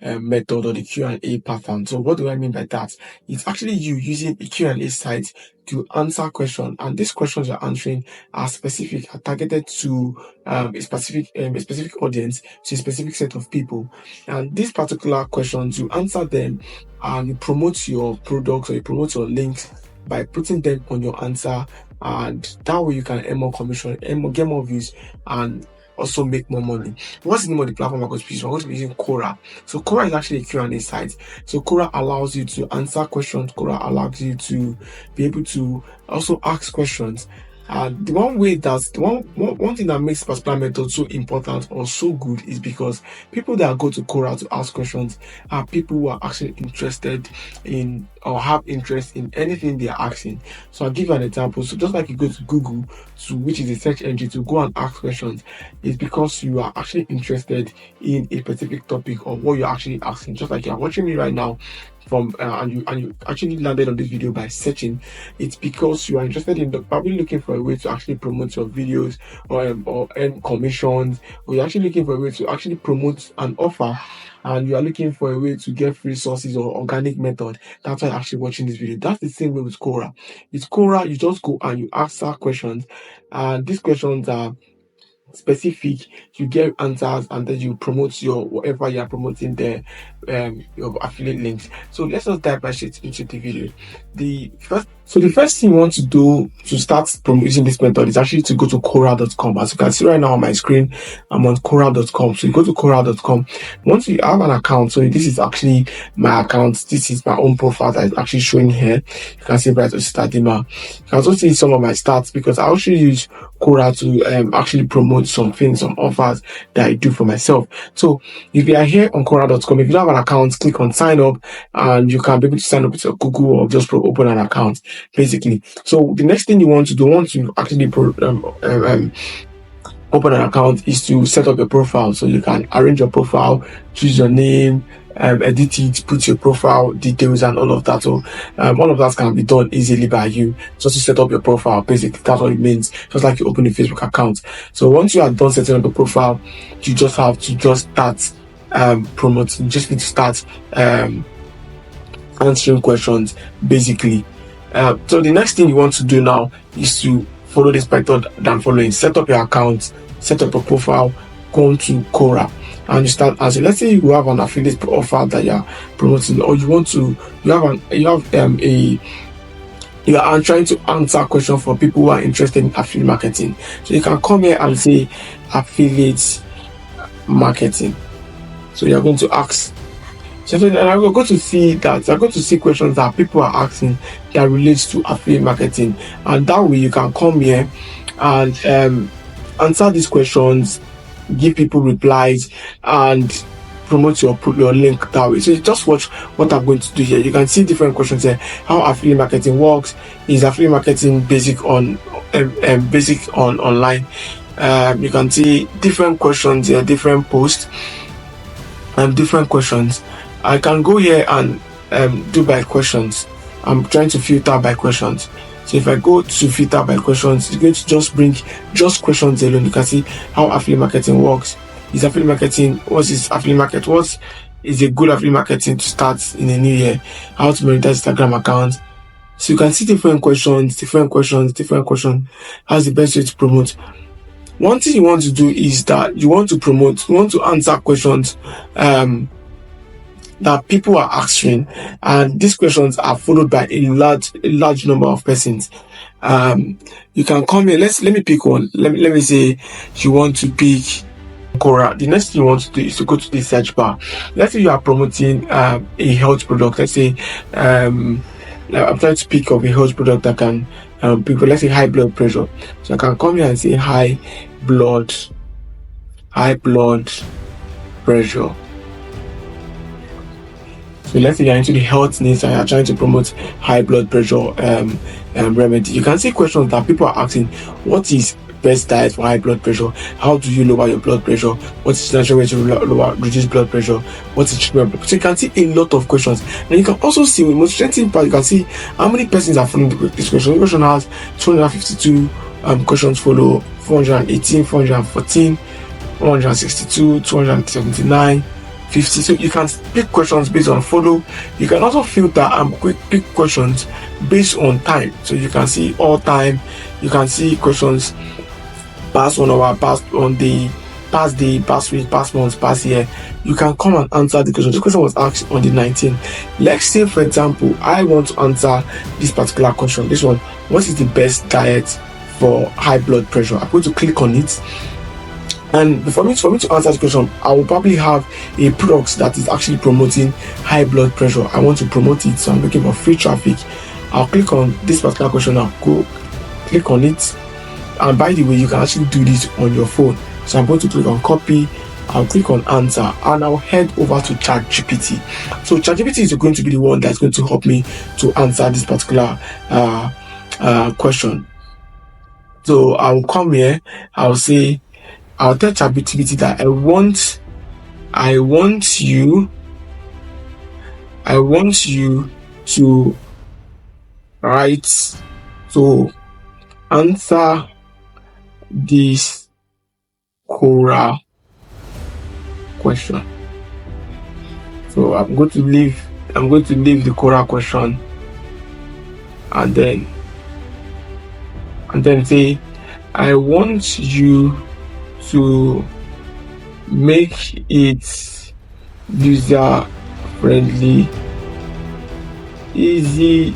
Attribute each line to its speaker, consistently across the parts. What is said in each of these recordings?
Speaker 1: method or the Q&A pattern. So what do I mean by that? It's actually you using a Q&A site to answer questions, and these questions you're answering are specific, are targeted to a specific audience, to a specific set of people. And these particular questions, you answer them and you promote your products or you promote your links by putting them on your answer, and that way you can earn more commission, get more views, and also make more money. What's the name of the platform I'm going to be using? I'm going to be using Quora. So Quora is actually a Q&A site. So Quora allows you to answer questions. Quora allows you to be able to also ask questions. The one thing that makes particular method so important or so good is because people that go to Quora to ask questions are people who are actually interested in or have interest in anything they are asking. So I'll give you an example. So just like you go to Google, which is a search engine, to go and ask questions, it's because you are actually interested in a specific topic or what you're actually asking. Just like you're watching me right now, and you actually landed on this video by searching, it's because you are interested in probably looking for a way to actually promote your videos or earn commissions, or you're actually looking for a way to actually promote an offer, and you are looking for a way to get free sources or organic method. That's why you're actually watching this video. That's the same way with Quora. With Quora, you just go and you answer questions, and these questions are specific. You get answers, and then you promote your whatever you are promoting there, your affiliate links. So let's just dive right straight into the video. The first thing you want to do to start promoting this method is actually to go to Quora.com. As you can see right now on my screen, I'm on Quora.com. So you go to Quora.com. Once you have an account, so this is actually my account. This is my own profile that is actually showing here. You can see brightositadimma. You can also see some of my stats because I actually use Quora to actually promote some things, some offers that I do for myself. So if you are here on Quora.com, if you don't have an account, click on sign up, and you can be able to sign up with your Google or just open an account, basically. So the next thing you want to do once you actually open an account is to set up your profile. So you can arrange your profile, choose your name, edit it, put your profile details and all of that. So all of that can be done easily by you just to set up your profile. Basically, that's what it means, just like you open a Facebook account. So once you are done setting up your profile, you just have to start promoting. You just need to start answering questions, basically. So the next thing you want to do now is to follow this method that I'm following. Set up your account, set up a profile, go to Quora, and you start answering. Let's say you have an affiliate offer that you're promoting, or you are trying to answer questions for people who are interested in affiliate marketing. So you can come here and say affiliate marketing. So you're going to ask. So I'm going to see that I'm going to see questions that people are asking that relates to affiliate marketing, and that way you can come here and answer these questions, give people replies, and promote your link that way. So you just watch what I'm going to do here. You can see different questions here. How affiliate marketing works? Is affiliate marketing basic on online? You can see different questions here, different posts, and different questions. I can go here and do by questions. I'm trying to filter by questions. So if I go to filter by questions, it's going to just bring just questions alone. You can see how affiliate marketing works. Is affiliate marketing, what is affiliate market? What is a good affiliate marketing to start in a new year? How to monetize Instagram account? So you can see different questions. How's the best way to promote? One thing you want to do is that you want to answer questions that people are answering, and these questions are followed by a large number of persons. You can come here. Let me pick one. Let me say you want to pick Quora. The next thing you want to do is to go to the search bar. Let's say you are promoting a health product. Let's say I'm trying to pick up a health product that can people, let's say high blood pressure. So I can come here and say high blood pressure. So let's say you're into the health needs and you're trying to promote high blood pressure remedy. You can see questions that people are asking. What is best diet for high blood pressure? How do you lower your blood pressure? What is the natural way to reduce blood pressure? What is treatment? So you can see a lot of questions. And you can also see, with most interesting part, you can see how many persons are following this question. The question has 252 questions follow, 418, 414, 162, 279, 50. So you can pick questions based on follow. You can also filter and pick questions based on time. So you can see all time. You can see questions past 1 hour, past on the past day, past week, past month, past year. You can come and answer the question. This question was asked on the 19th. Let's say, for example, I want to answer this particular question. This one, what is the best diet for high blood pressure? I'm going to click on it. And for me to answer the question, I will probably have a product that is actually promoting high blood pressure. I want to promote it, so I'm looking for free traffic. I'll click on this particular question. I'll go click on it. And by the way, you can actually do this on your phone. So I'm going to click on copy. I'll click on answer, and I'll head over to ChatGPT. So ChatGPT is going to be the one that's going to help me to answer this particular question. So I'll come here. I'll tell ChatGPT that I want you to write to answer this Quora question. So I'm going to leave the Quora question, and then say I want you to make it user friendly, easy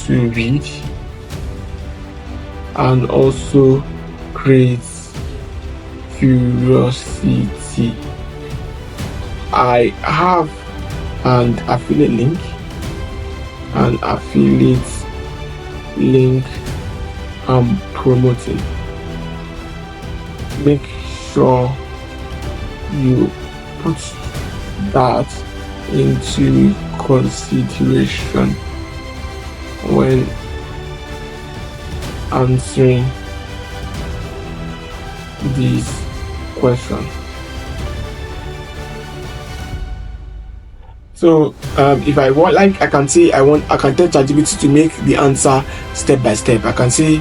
Speaker 1: to read, and also create curiosity. I have an affiliate link I'm promoting. Make sure you put that into consideration when answering this question. So if I want, like, I can tell ChatGPT to make the answer step by step. I can say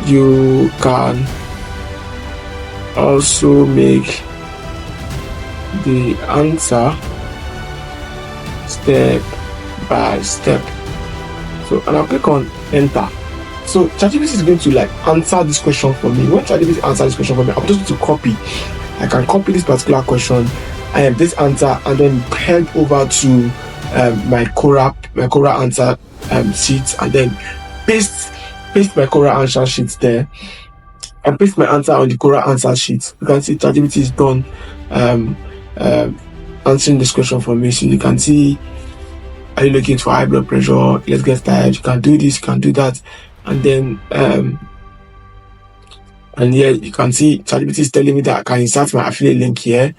Speaker 1: you can also make the answer step by step. So, and I'll click on enter. So ChatGPT is going to answer this question for me. When ChatGPT answers this question for me, I'm just going to copy. I can copy this particular question and this answer, and then head over to my Quora answer sheet, and then paste my Quora answer sheet there, and paste my answer on the Quora answer sheet. You can see ChatGPT is done answering this question for me. So you can see, are you looking for high blood pressure? Let's get started. You can do this, you can do that, and then and here you can see ChatGPT is telling me that I can insert my affiliate link here.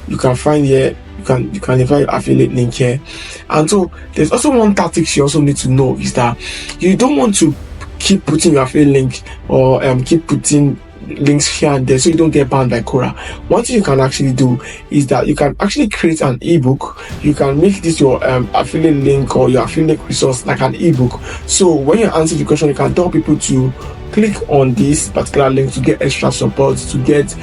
Speaker 1: You can find here, you can find your affiliate link here. And so there's also one tactic you also need to know, is that you don't want to keep putting your affiliate link or keep putting links here and there so you don't get banned by Quora. One thing you can actually do is that you can actually create an ebook. You can make this your affiliate link or your affiliate resource like an ebook. So when you answer the question, you can tell people to click on this particular link to get extra support, to get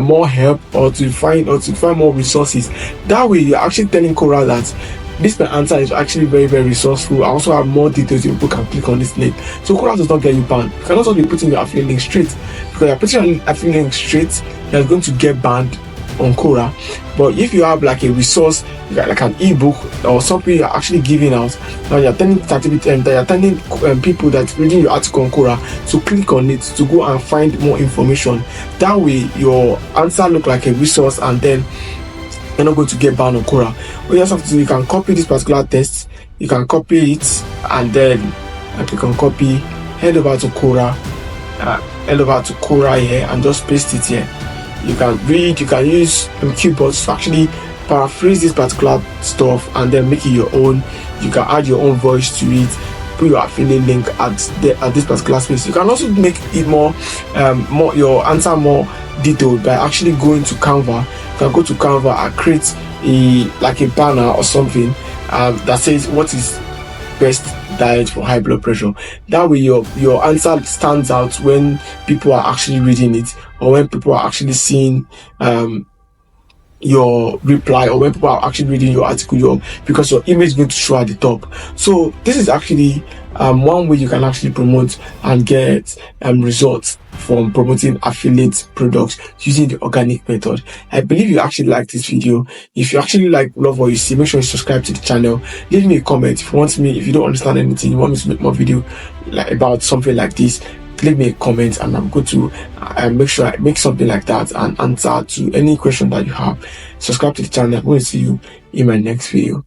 Speaker 1: more help, or to find more resources. That way you're actually telling Quora that this my answer is actually very, very resourceful. I also have more details. People can click on this link. So Quora does not get you banned. You can also be putting your affiliate link straight, because you're putting your affiliate link straight, you're going to get banned on Quora. But if you have like a resource, like an ebook or something you're actually giving out, now you're telling people that reading your article on Quora to click on it to go and find more information. That way your answer look like a resource, and then you're not going to get banned on Quora. What you just have to do, you can copy this particular text, you can copy it, and then click on copy, head over to Quora, here, and just paste it here. You can read, you can use keyboards to actually paraphrase this particular stuff and then make it your own. You can add your own voice to it, put your affiliate link at this particular space. You can also make it more your answer more detailed by actually going to Canva. You can go to Canva and create a banner or something that says what is best diet for high blood pressure. That way your answer stands out when people are actually reading it, or when people are actually seeing your reply, or when people are actually reading your article, because your image is going to show at the top. So this is actually one way you can actually promote and get results from promoting affiliate products using the organic method. I believe you actually like this video. If you actually love what you see, make sure you subscribe to the channel. Leave me a comment if you don't understand anything, you want me to make more video about something like this. Leave me a comment and I'm going to make sure I make something like that and answer to any question that you have. Subscribe to the channel. I'm going to see you in my next video.